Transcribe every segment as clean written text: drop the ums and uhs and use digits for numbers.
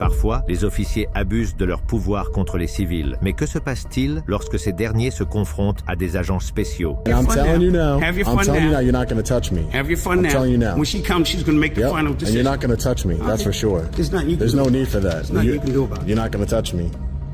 Parfois, les officiers abusent de leur pouvoir contre les civils. Mais que se passe-t-il lorsque ces derniers se confrontent à des agents spéciaux? I'm telling you now, you're not going to touch me. Have your fun I'm now. telling you now. When she comes, she's going to make the final And decision. you're not going to touch me, that's for sure. There's nothing you can There's do. no need for that. There's nothing you can do about it. You're not going to touch me.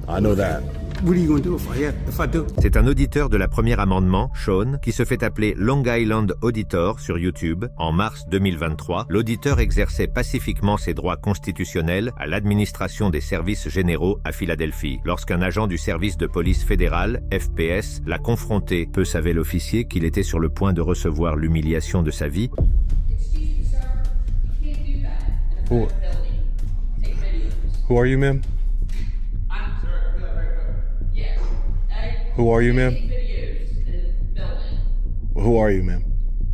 I know that. What are you going to do if I do? C'est un auditeur de la première amendement, Sont, qui se fait appeler Long Island Auditor sur YouTube. En mars 2023, l'auditeur exerçait pacifiquement ses droits constitutionnels à l'administration des services généraux à Philadelphie. Lorsqu'un agent du service de police fédéral, FPS, l'a confronté, peu savait l'officier qu'il était sur le point de recevoir l'humiliation de sa vie. Who are you, ma'am? Who are you, ma'am? Who are you, ma'am?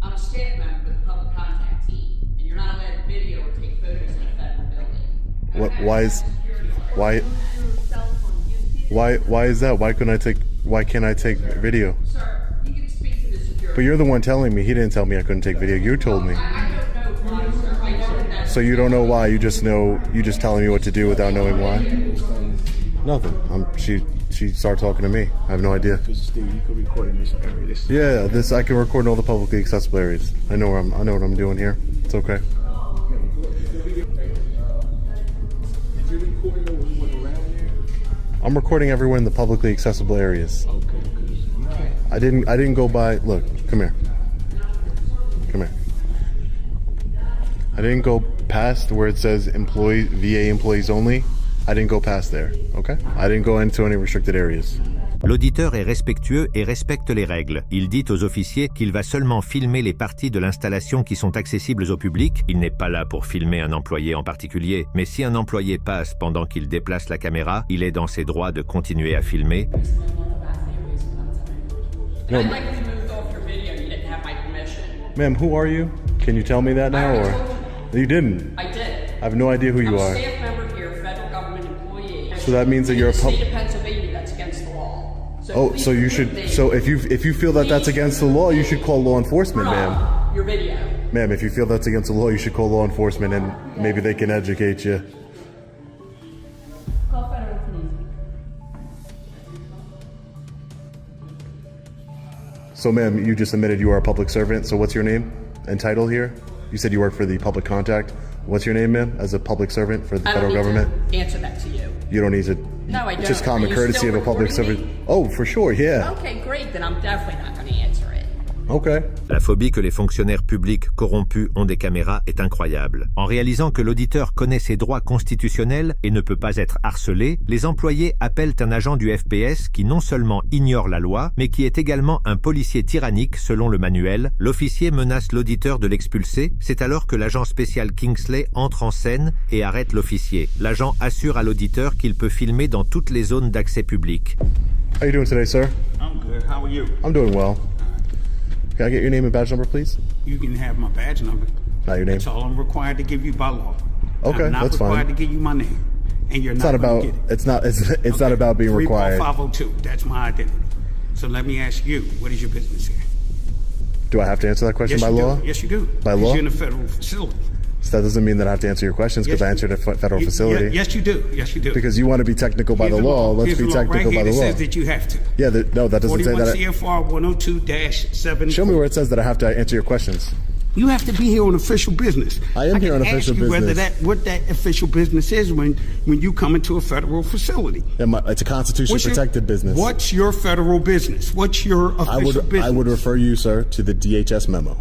I'm a staff member with the public contact team, and you're not allowed to video or take photos in a federal building. Why is that? Why can't I take video? Sir, you can speak to the security. But you're the one telling me. He didn't tell me I couldn't take video. You told me. I don't know why, sir. I don't know. So you don't know why. You just telling me what to do without knowing why. Nothing. She started talking to me. I have no idea. Steve, you can record in this area. Yeah, I can record in all the publicly accessible areas. I know what I'm doing here. It's okay. Did you record it when you went around there? I'm recording everywhere in the publicly accessible areas. Okay. I didn't go by. Look, come here. Come here. I didn't go past where it says VA employees only. I didn't go past there, okay? I didn't go into any restricted areas. L'auditeur est respectueux et respecte les règles. Il dit aux officiers qu'il va seulement filmer les parties de l'installation qui sont accessibles au public. Il n'est pas là pour filmer un employé en particulier, mais si un employé passe pendant qu'il déplace la caméra, il est dans ses droits de continuer à filmer. No, I'd like to move off your video. You didn't have my permission. ma'am, who are you? Can you tell me that now, or you didn't? I did. I have no idea who I'm you a are. staff member here, federal government employee. So that means that you're a In the state of Pennsylvania, that's against the law. Oh, so you should. So if you feel that that's against the law, you should call law enforcement, ma'am. Your video. Ma'am, if you feel that's against the law, you should call law enforcement, and maybe they can educate you. Call federal police. So, ma'am, you just admitted you are a public servant. So what's your name and title here? You said you work for the public contact. What's your name, ma'am, as a public servant for the federal government? I don't need to answer that to you. You don't need to. No, I It's just don't. common Are you courtesy still of a public recording servant. me? Oh, for sure, yeah. Okay, great. Then I'm definitely not going to answer it. Okay. La phobie que les fonctionnaires publics corrompus ont des caméras est incroyable. En réalisant que l'auditeur connaît ses droits constitutionnels et ne peut pas être harcelé, les employés appellent un agent du FPS qui non seulement ignore la loi, mais qui est également un policier tyrannique selon le manuel. L'officier menace l'auditeur de l'expulser. C'est alors que l'agent spécial Kingsley entre en scène et arrête l'officier. L'agent assure à l'auditeur qu'il peut filmer dans toutes les zones d'accès public. How you doing today, sir? I'm good. How are you? I'm doing well. Can I get your name and badge number, please? You can have my badge number. Not your name. That's all I'm required to give you by law. Okay, I'm not that's fine. required to give you my name, and you're It's not not going about. to get it. It's not about being required. 34502. That's my identity. So let me ask you, what is your business here? Do I have to answer that question Yes, by you law? do. Yes, you do. By 'Cause law? You're in a federal facility. So that doesn't mean that I have to answer your questions because Yes, I answered a federal facility. Yes, you do. Yes, you do. Because you want to be technical by the law. Let's Here's be the law technical right by here the that law. says that you have to. Yeah, no, that doesn't say 41 that. CFR 102-7. Show me where it says that I have to answer your questions. You have to be here on official business. I am here on can official ask you business. what that official business is when you come into a federal facility. It's a constitution-protected business. What's your federal business? What's your official business? I would refer you, sir, to the DHS memo.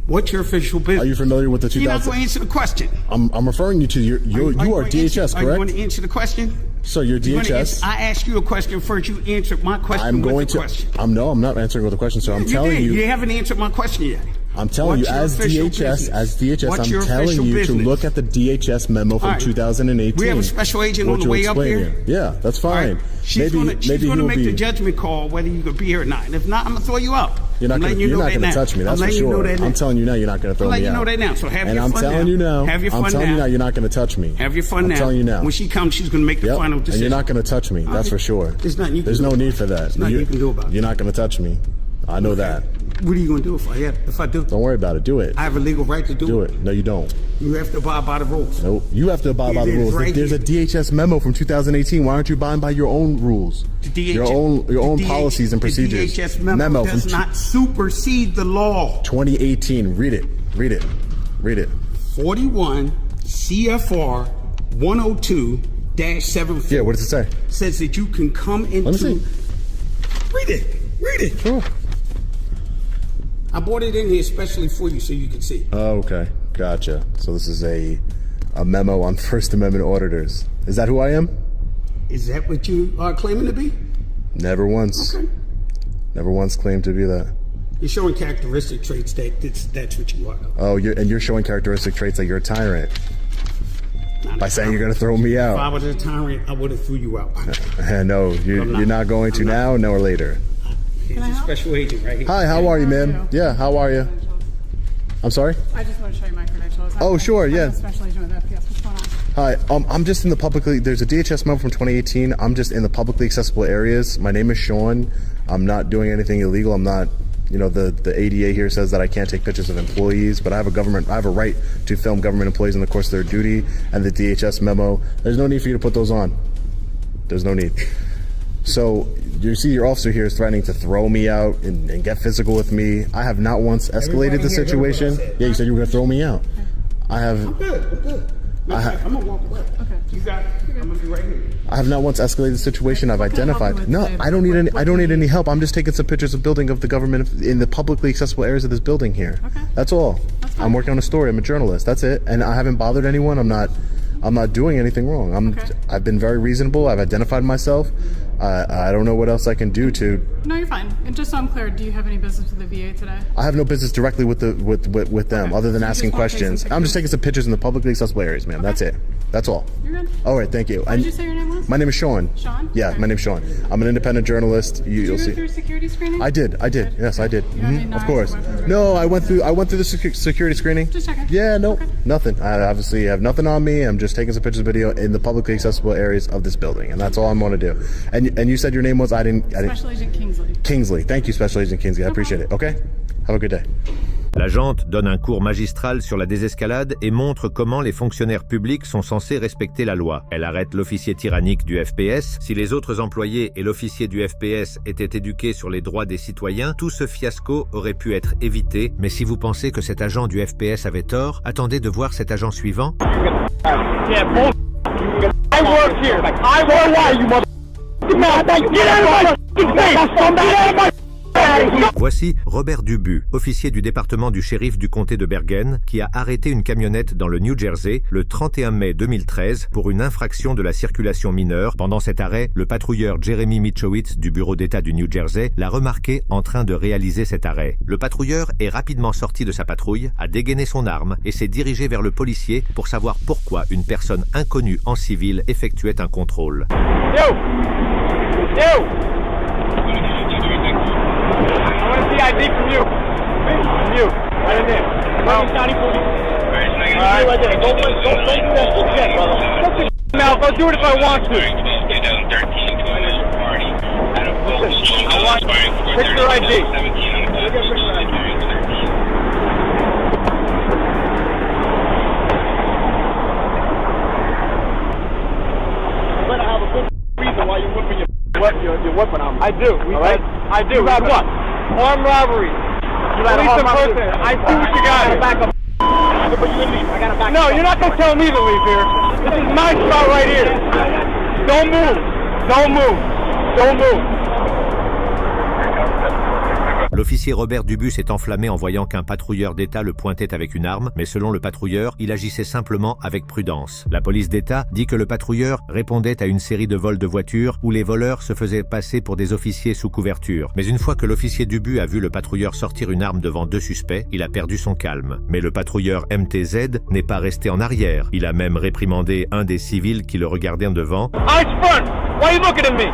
What's your official business? Are you familiar with the 2000? You're not going to answer the question. I'm referring you to you are DHS, Are you going correct? to answer the question? So you're DHS. I asked you a question first. You answered my question I'm going with the to. question. I'm not answering with a question, sir. I'm telling you. You haven't answered my question yet. I'm telling What's you, your as official DHS, business? What's your I'm telling official you business? to look at the DHS memo from All right. 2018. We have a special agent on which the will way up explain here. it. Yeah, that's All fine. right. She's going to make the judgment call whether you could be here or not. And if not, I'm going to throw you out. You're not going to touch me. That's for sure. I'm telling you now, you're not going to throw me out. I'm letting you know that now. So have your fun now. And I'm telling you now. Have your fun now. I'm telling you now, you're not going to touch me. Have your fun now. I'm telling you now. When she comes, she's going to make the final decision. And you're not going to touch me. That's for sure. There's nothing you can There's do no about need it. for that. There's nothing you can do about it. You're not going to touch me. I know that. What are you going to do if I do? Don't worry about it. Do it. I have a legal right to do Do it. No, you don't. You have to abide by the rules. Nope. You have to abide by the It is rules. right There's a DHS memo from 2018. Why aren't you abiding by your own rules? Your own policies and procedures. The DHS memo does not supersede the law. 2018. Read it. Read it. Read it. 41 CFR 102-74. Yeah, what does it say? Says that you can come into. Let me see. Read it. Read it. Sure. I brought it in here especially for you so you can see. Oh, okay. Gotcha. So this is a memo on First Amendment auditors. Is that who I am? Is that what you are claiming to be? Never once. Okay. Never once claimed to be that. You're showing characteristic traits that's what you are. Oh, you're showing characteristic traits that you're a tyrant. By saying you're going to throw me out. If I was a tyrant, I would have threw you out. No, you're not going to now, nor later. He's a special agent right here. Hi, how are you, ma'am? Yeah, how are you? I'm sorry? I just want to show you my credentials. Oh, sure, yeah. I'm a special agent with FPS. What's going on? Hi, I'm just in the publicly, there's a DHS memo from 2018. I'm just in the publicly accessible areas. My name is Sean. I'm not doing anything illegal. I'm not, the ADA here says that I can't take pictures of employees, but I have a right to film government employees in the course of their duty, and the DHS memo, there's no need for you to put those on. There's no need. So you see your officer here is threatening to throw me out and get physical with me. I have not once escalated the situation. Yeah, you said you were going to throw me out. I'm good. I'm going to walk away. Okay. You got it. I'm going to be right here. I have not once escalated the situation. I've What can I help you identified. with No, today? I don't need any help. I'm just taking some pictures of building of the government in the publicly accessible areas of this building here. Okay. That's all. That's fine. I'm working on a story. I'm a journalist. That's it. And I haven't bothered anyone. I'm not doing anything wrong. Okay. I've been very reasonable. I've identified myself. I don't know what else I can do to. No, you're fine. And just so I'm clear, do you have any business with the VA today? I have no business directly with them, Okay. other than So you asking just wanna take some questions. I'm just pictures? taking some pictures in the publicly accessible areas, ma'am. That's it. That's all. You're good. All right, thank you. What did you say your name was? My name is Sean. Sean? Yeah, Okay. my name's Sean. I'm an independent journalist. Did you You'll go see. through security screening? I did. Yes, I did. You have any Of knives course. or weapons or No, I anything? went through the security screening. Just checking. Yeah, no, Okay. nothing. I obviously have nothing on me. I'm just taking some pictures, video in the publicly accessible areas of this building, and that's all I'm going to do. And you said your name was Special Agent Kingsley. Kingsley. Thank you, Special Agent Kingsley. I appreciate it. Okay. Have a good day. L'agente donne un cours magistral sur la désescalade et montre comment les fonctionnaires publics sont censés respecter la loi. Elle arrête l'officier tyrannique du FPS. Si les autres employés et l'officier du FPS étaient éduqués sur les droits des citoyens, tout ce fiasco aurait pu être évité. Mais si vous pensez que cet agent du FPS avait tort, attendez de voir cet agent suivant. Voici Robert Dubu, officier du département du shérif du comté de Bergen, qui a arrêté une camionnette dans le New Jersey le 31 mai 2013 pour une infraction de la circulation mineure. Pendant cet arrêt, le patrouilleur Jeremy Michowitz du bureau d'État du New Jersey l'a remarqué en train de réaliser cet arrêt. Le patrouilleur est rapidement sorti de sa patrouille, a dégainé son arme et s'est dirigé vers le policier pour savoir pourquoi une personne inconnue en civil effectuait un contrôle. I want to see ID from you. From you. Right in there. Bergen County Police. Alright. Right there. Don't do that. Go check, brother. Mouth. I'll do it if I want to. 2013 to another party. I want picture ID. Look at picture ID. You better have a good reason why you're whipping your weapon on me. I do. Alright? I do. You had what? Armed robbery. Police impersonator. I see what you got. Back up. But you leave. I gotta back up. No, you're not gonna tell me to leave here. This is my spot right here. Don't move. Don't move. Don't move. L'officier Robert Dubu s'est enflammé en voyant qu'un patrouilleur d'État le pointait avec une arme, mais selon le patrouilleur, il agissait simplement avec prudence. La police d'État dit que le patrouilleur répondait à une série de vols de voitures où les voleurs se faisaient passer pour des officiers sous couverture. Mais une fois que l'officier Dubu a vu le patrouilleur sortir une arme devant deux suspects, il a perdu son calme. Mais le patrouilleur MTZ n'est pas resté en arrière. Il a même réprimandé un des civils qui le regardait en devant. Eyes front. Why are you looking at me?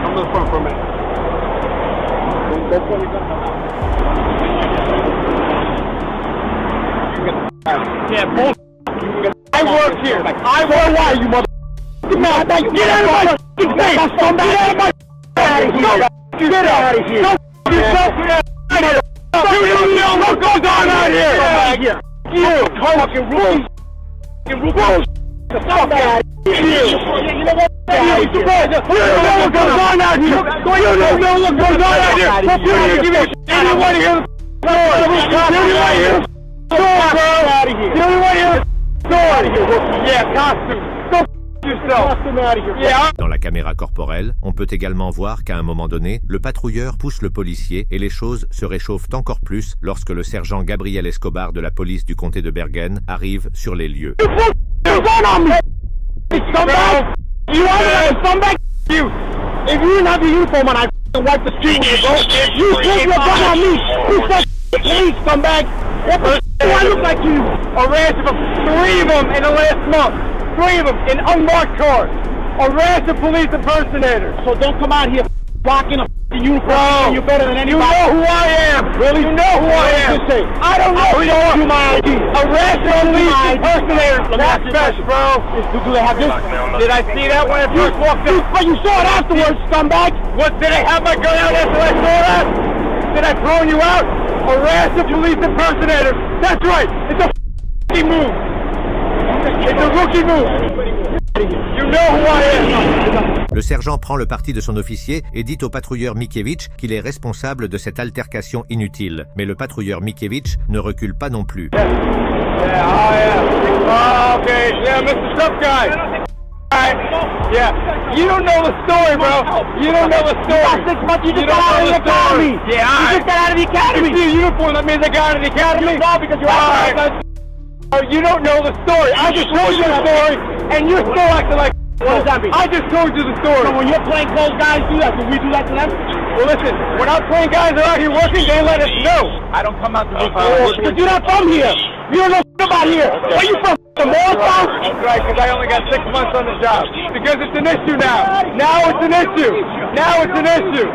Come to the front for a minute. That's what we got now. Yeah, bull. I work here. I work. Why you mother? Get out of my face! Get out of my Get out of here! You don't know what goes on out here! You fucking rookie! The fuck out of here! You know what? You don't know what goes on out here! You don't know what goes on out here! You don't give a shit! You don't want to hear the story! You don't want to hear the story, bro! You don't want to hear the story! Yeah, costume! Go yourself! Costume out of here! Yeah! Dans la caméra corporelle, on peut également voir qu'à un moment donné, le patrouilleur pousse le policier et les choses se réchauffent encore plus lorsque le sergent Gabriel Escobar de la police du comté de Bergen arrive sur les lieux. You want to come back? You. If you didn't have the uniform on, I wipe the street with you, bro. You put your gun on me. You fucking police scumbag. What the do I look like you? Arrested for 3 of them in the last month. 3 of them in unmarked cars. Arrested police impersonators. So don't come out here rocking a uniform. You're better than anybody. You know who I am. Really? You know who I am. I don't know who you are. Do my ID. Arrested police impersonators. That's best, bro. Do they have this? Did I see that when I first walked in? But you saw it afterwards, scumbag. What, did I have my gun out after I saw that? Did I throw you out? Arrested police impersonators. That's right. It's a f***ing move. It's a rookie move. You know who I am. Le sergent prend le parti de son officier et dit au patrouilleur Mikiewicz qu'il est responsable de cette altercation inutile. Mais le patrouilleur Mikiewicz ne recule pas non plus. Okay, yeah, Mr. Tough Guy. Yeah, you don't know the story, bro. You don't know the story. You don't know the story. Yeah, you just got out of the academy. You see a uniform, that means I got out of the academy? No, because you're out. You don't know the story. I just told you the story, and you're still acting like. What does that mean? I just told you the story. So when your plainclothes guys do that, do we do that to them? Well, listen, when our plain guys are out here working, they let us know. I don't come out to this because you're not from here. You don't know about here. Where you from? From Morristown? That's right, because I only got 6 months on the job. Because it's an issue now. Now it's an issue. Now it's an issue.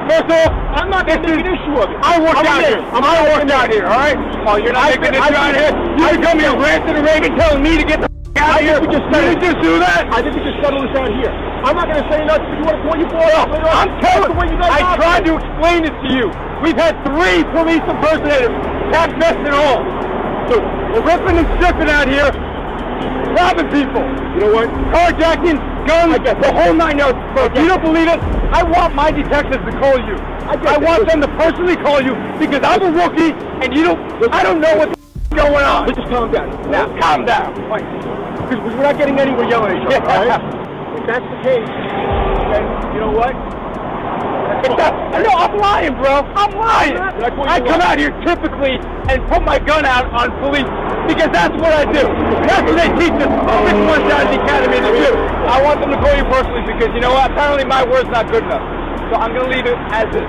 First off, I'm not making an issue of it. I work out here. I work out here, all right? Oh, you're not making an issue out here? You come here ranting and raving, telling me to get the out of here. Did you just do that? I think we just settle this out here. I'm not going to say nothing. You want to call you boy up? I'm telling you. I tried to explain it to you. We've had 3 police impersonators, tax vests and all. So we're ripping and stripping out here, robbing people. You know what? Carjacking, guns, the whole 9 yards. If you don't believe it, I want my detectives to call you. I want them to personally call you because I'm a rookie and you don't. I don't know what's going on. Let's just calm down. Now, calm down. Because we're not getting anywhere yelling at each other, all right? If that's the case, then you know what? No, I'm lying, bro. I'm lying. I come out here typically and put my gun out on police because that's what I do. That's what they teach us 6 months out of the academy to do. I want them to call you personally because, you know what? Apparently my word's not good enough. So I'm going to leave it as is.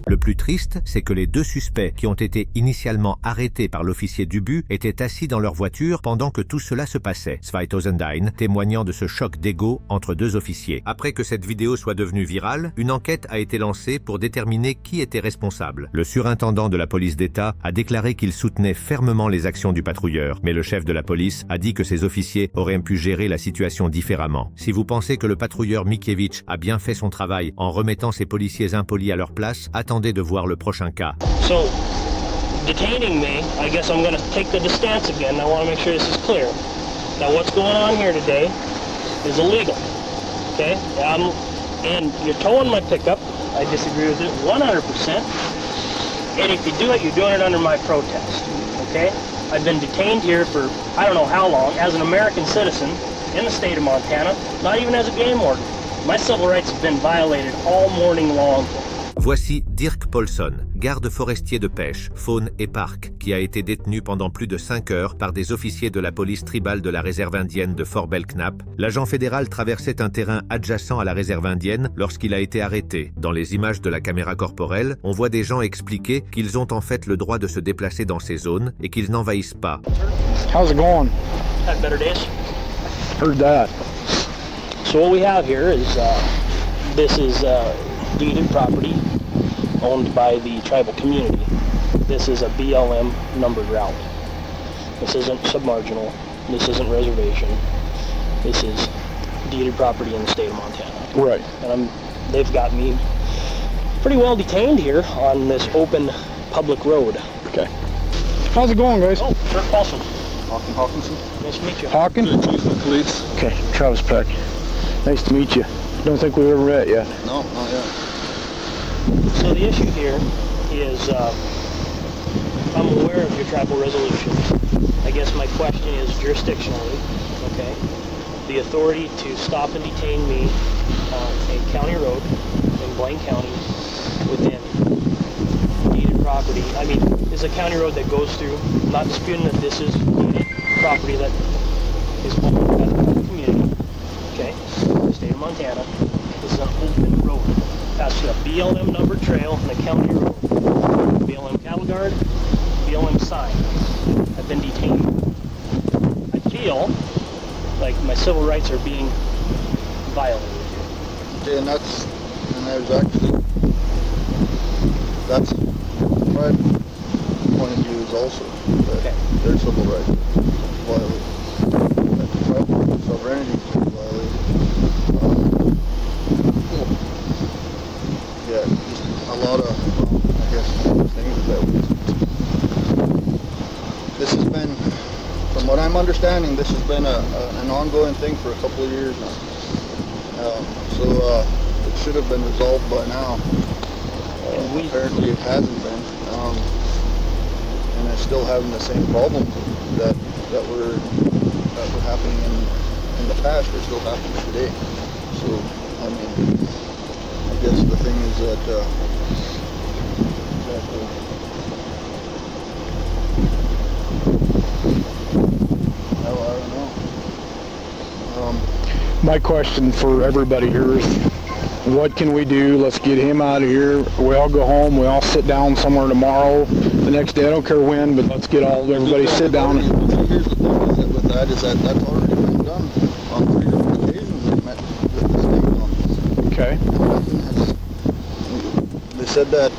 Le plus triste, c'est que les 2 suspects qui ont été initialement arrêtés par l'officier du but étaient assis dans leur voiture pendant que tout cela se passait. 2009, témoignant de ce choc d'ego entre 2 officiers. Après que cette vidéo soit devenue virale, une enquête a été lancée pour déterminer qui était responsable. Le surintendant de la police d'État a déclaré qu'il soutenait fermement les actions du patrouilleur, mais le chef de la police a dit que ses officiers auraient pu gérer la situation différemment. Si vous pensez que le patrouilleur Mikiewicz a bien fait son travail en remettant ses policiers impolis à leur place, attendez de voir le prochain cas. So, detaining me, I guess I'm going to take the stance again. I want to make sure this is clear. Now, what's going on here today is illegal, okay? And you're towing my pickup. I disagree with it 100%. And if you do it, you're doing it under my protest, okay? I've been detained here for I don't know how long as an American citizen in the state of Montana, not even as a game warden. My civil rights have been violated all morning long. Voici Dirk Paulson, garde forestier de pêche, faune et parc, qui a été détenu pendant plus de 5 heures par des officiers de la police tribale de la réserve indienne de Fort Belknap. L'agent fédéral traversait un terrain adjacent à la réserve indienne lorsqu'il a été arrêté. Dans les images de la caméra corporelle, on voit des gens expliquer qu'ils ont en fait le droit de se déplacer dans ces zones et qu'ils n'envahissent pas. How's it going? Had better days. Heard that. So what we have here is this is deeded property owned by the tribal community. This is a BLM numbered route. This isn't submarginal. This isn't reservation. This is deeded property in the state of Montana. Right. And I'm they've got me pretty well detained here on this open public road. Okay. How's it going, guys? Oh, Kirk Paulson. Hawkinson. Nice to meet you. Hawkin? Chief of Police. Okay, Travis Peck. Nice to meet you. Don't think we've ever met yet. No, not yet. So the issue here is, I'm aware of your tribal resolution. I guess my question is jurisdictionally, okay, the authority to stop and detain me on a county road in Blaine County within deeded property. I mean, it's a county road that goes through, I'm not disputing that this is deeded property that is owned by the community, okay, the state of Montana. This is an open road. That's a BLM numbered trail and a county road. BLM cattle guard, BLM sign. I've been detained. I feel like my civil rights are being violated. Okay, and there's actually, that's my point of view is also that their civil rights are violated. That the tribal sovereignty is violated. Yeah, just a lot of, I guess, things that this has been, from what I'm understanding, this has been an ongoing thing for a couple of years now. It should have been resolved by now. Apparently it hasn't been. And it's still having the same problems that were happening in the past are still happening today. So, I mean, I guess the thing is that I don't know. My question for everybody here is, what can we do? Let's get him out of here. We all go home. We all sit down somewhere tomorrow. The next day, I don't care when, but let's get everybody sit down. Here's the thing with that is that that's already been done on 3 different occasions. They met with the state office. Okay. They said that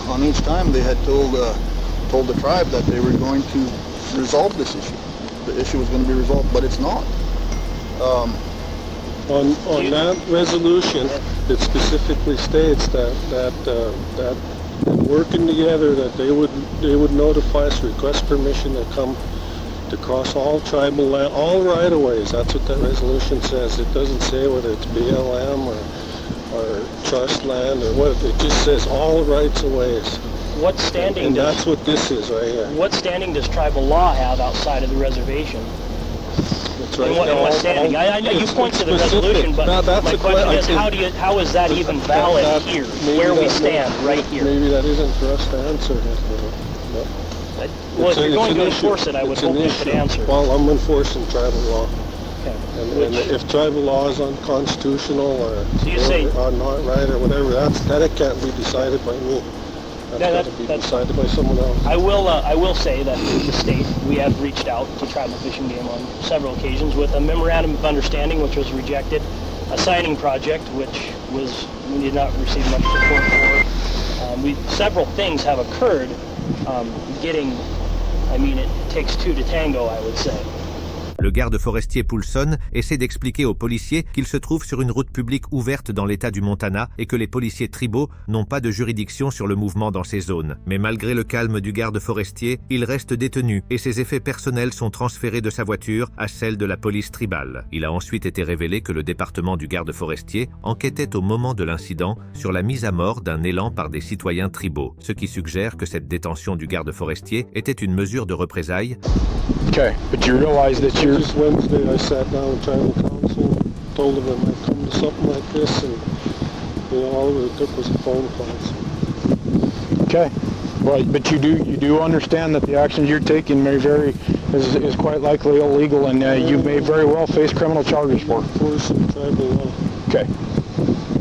on each time they had told the tribe that they were going to resolve this issue. The issue was going to be resolved, but it's not. On that resolution, it specifically states that working together, that they would notify us, request permission to come to cross all tribal land, all right-of-ways. That's what that resolution says. It doesn't say whether it's BLM or trust land or what. It just says all rights-of-ways. What standing and that's what this is right here. What standing does tribal law have outside of the reservation? That's right. What standing? I know you point to the resolution, but my question is, how is that even valid here, where we stand right here? Maybe that isn't for us to answer. Well, if you're going to enforce it, I would hope you could answer. Well, I'm enforcing tribal law. Okay. And if tribal law is unconstitutional or not right or whatever, that it can't be decided by me. That's got to be decided by someone else. I will say that the state, we have reached out to Tribal Fish and Game on several occasions with a memorandum of understanding, which was rejected, a signing project, which we did not receive much support for. Several things have occurred. It takes 2 to tango, I would say. Le garde forestier Poulson essaie d'expliquer aux policiers qu'ils se trouvent sur une route publique ouverte dans l'état du Montana et que les policiers tribaux n'ont pas de juridiction sur le mouvement dans ces zones. Mais malgré le calme du garde forestier, il reste détenu et ses effets personnels sont transférés de sa voiture à celle de la police tribale. Il a ensuite été révélé que le département du garde forestier enquêtait au moment de l'incident sur la mise à mort d'un élan par des citoyens tribaux, ce qui suggère que cette détention du garde forestier était une mesure de représailles. Okay, but you realize that you're... Just Wednesday I sat down with tribal council, told them I might come to something like this, and all it took was a phone call. So. Okay, well, but you do understand that the actions you're taking is quite likely illegal, and you may very well face criminal charges for it. Enforcing tribal law. Okay.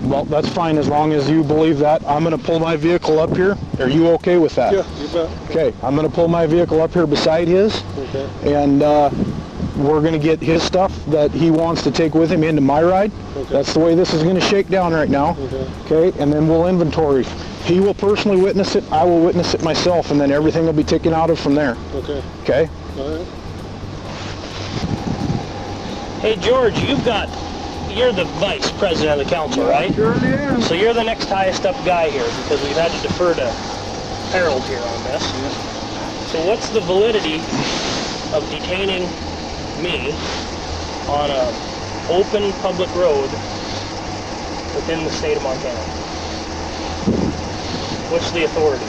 Well, that's fine as long as you believe that. I'm going to pull my vehicle up here. Are you okay with that? Yeah, you bet. Okay, I'm going to pull my vehicle up here beside his, and we're going to get his stuff that he wants to take with him into my ride. Okay. That's the way this is going to shake down right now. Okay, and then we'll inventory. He will personally witness it. I will witness it myself, and then everything will be taken out of from there. Okay. Okay? All right. Hey, George, you're the vice president of the council, right? Surely am. So you're the next highest up guy here, because we've had to defer to Harold here on this. So what's the validity of detaining me on a open public road within the state of Montana? What's the authority?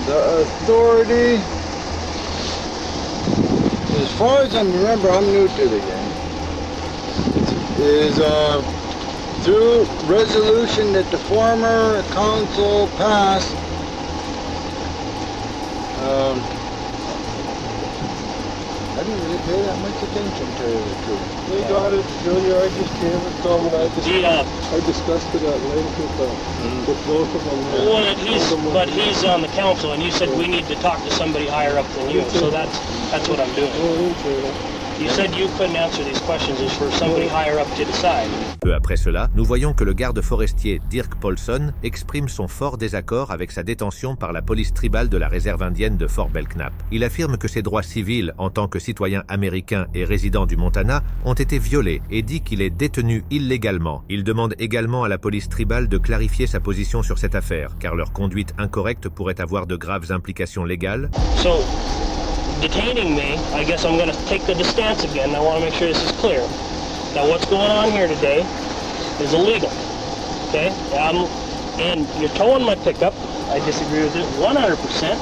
The authority, as far as I remember, I'm new to the game, is through resolution that the former council passed. I didn't really pay that much attention to it. They got it, Junior. I just came and told him I discussed it at length with both of them. Well, but he's on the council, and you said we need to talk to somebody higher up than you, so that's what I'm doing. You said you couldn't answer these questions, it's for somebody higher up to decide. Peu après cela, nous voyons que le garde forestier Dirk Paulson exprime son fort désaccord avec sa détention par la police tribale de la réserve indienne de Fort Belknap. Il affirme que ses droits civils en tant que citoyen américain et résident du Montana ont été violés et dit qu'il est détenu illégalement. Il demande également à la police tribale de clarifier sa position sur cette affaire, car leur conduite incorrecte pourrait avoir de graves implications légales. Detaining me, I guess I'm going to take the stance again. I want to make sure this is clear. Now what's going on here today is illegal, okay? And you're towing my pickup. I disagree with it 100%.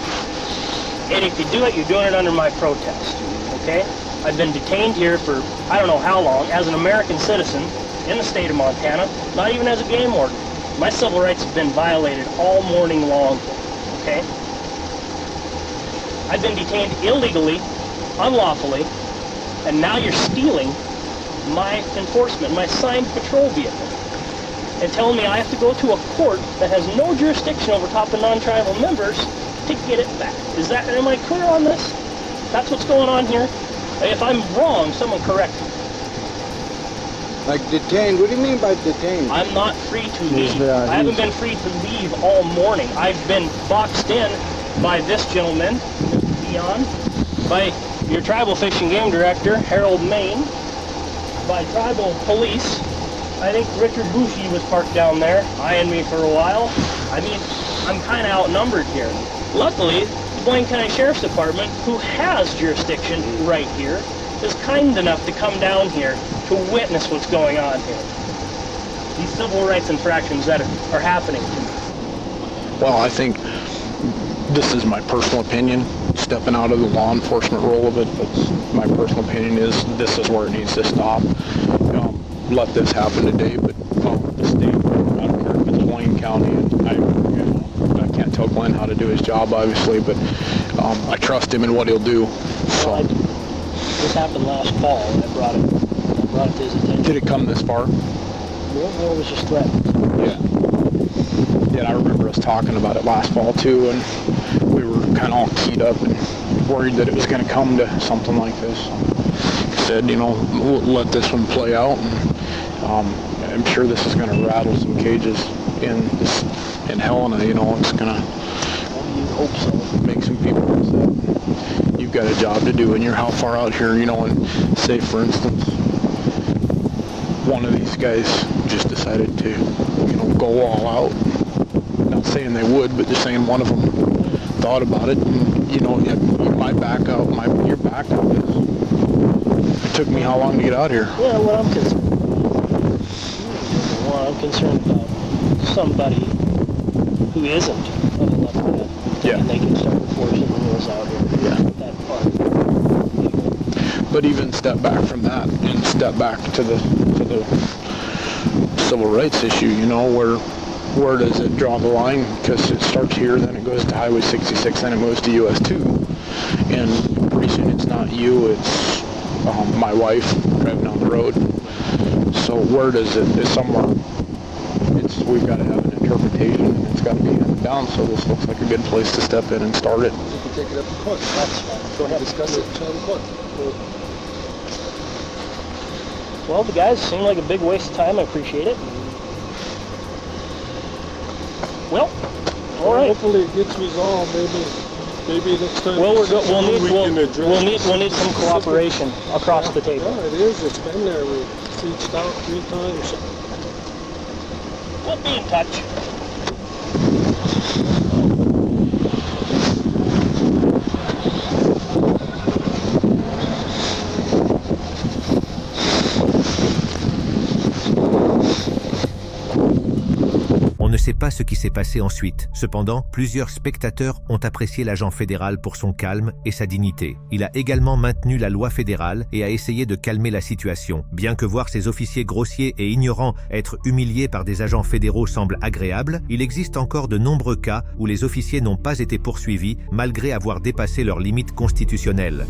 And if you do it, you're doing it under my protest, okay? I've been detained here for I don't know how long as an American citizen in the state of Montana, not even as a game warden. My civil rights have been violated all morning long, okay? I've been detained illegally, unlawfully, and now you're stealing my enforcement, my signed patrol vehicle, and telling me I have to go to a court that has no jurisdiction over top of non-tribal members to get it back. Am I clear on this? That's what's going on here? If I'm wrong, someone correct me. Like detained? What do you mean by detained? I'm not free to leave. I haven't been free to leave all morning. I've been boxed in by this gentleman, Dion, by your tribal fishing game director, Harold Main, by tribal police. I think Richard Bushy was parked down there, eyeing me for a while. I mean, I'm kind of outnumbered here. Luckily, the Blaine County Sheriff's Department, who has jurisdiction right here, is kind enough to come down here to witness what's going on here. These civil rights infractions that are happening to me. Well, I think this is my personal opinion, stepping out of the law enforcement role of it, but my personal opinion is this is where it needs to stop. Let this happen today, but the state, I don't care if it's Blaine County, and I can't tell Glenn how to do his job, obviously, but I trust him in what he'll do. So. This happened last fall, and I brought it to his attention. Did it come this far? No, it was just threatened. Yeah, I remember us talking about it last fall too, and we were kind of all keyed up and worried that it was going to come to something like this. So said, we'll let this one play out, and I'm sure this is going to rattle some cages in Helena. It's going to make some people upset. You've got a job to do, and you're how far out here, and say, for instance, one of these guys just decided to, go all out. Not saying they would, but just saying one of them thought about it, and my back out, your back out is. It took me how long to get out here? Yeah, what I'm concerned about somebody who isn't of a level head. Yeah. And they can start enforcing the rules out here. Yeah. That part. But even step back from that and step back to the civil rights issue, where does it draw the line? Because it starts here, then it goes to Highway 66, then it moves to US 2. And pretty soon it's not you, it's my wife driving down the road. So where does it, is somewhere, we've got to have an interpretation, and it's got to be handed down, so this looks like a good place to step in and start it. You can take it up in court. That's fine. Go ahead. Discuss it in court. Well, the guys seem like a big waste of time. I appreciate it. Well, all right. Hopefully it gets resolved. Maybe Maybe next time. Well, we'll need some cooperation across the table. Yeah, it is. It's been there. We reached out 3 times. We'll be in touch. On ne sait pas ce qui s'est passé ensuite. Cependant, plusieurs spectateurs ont apprécié l'agent fédéral pour son calme et sa dignité. Il a également maintenu la loi fédérale et a essayé de calmer la situation. Bien que voir ces officiers grossiers et ignorants être humiliés par des agents fédéraux semble agréable, il existe encore de nombreux cas où les officiers n'ont pas été poursuivis malgré avoir dépassé leurs limites constitutionnelles.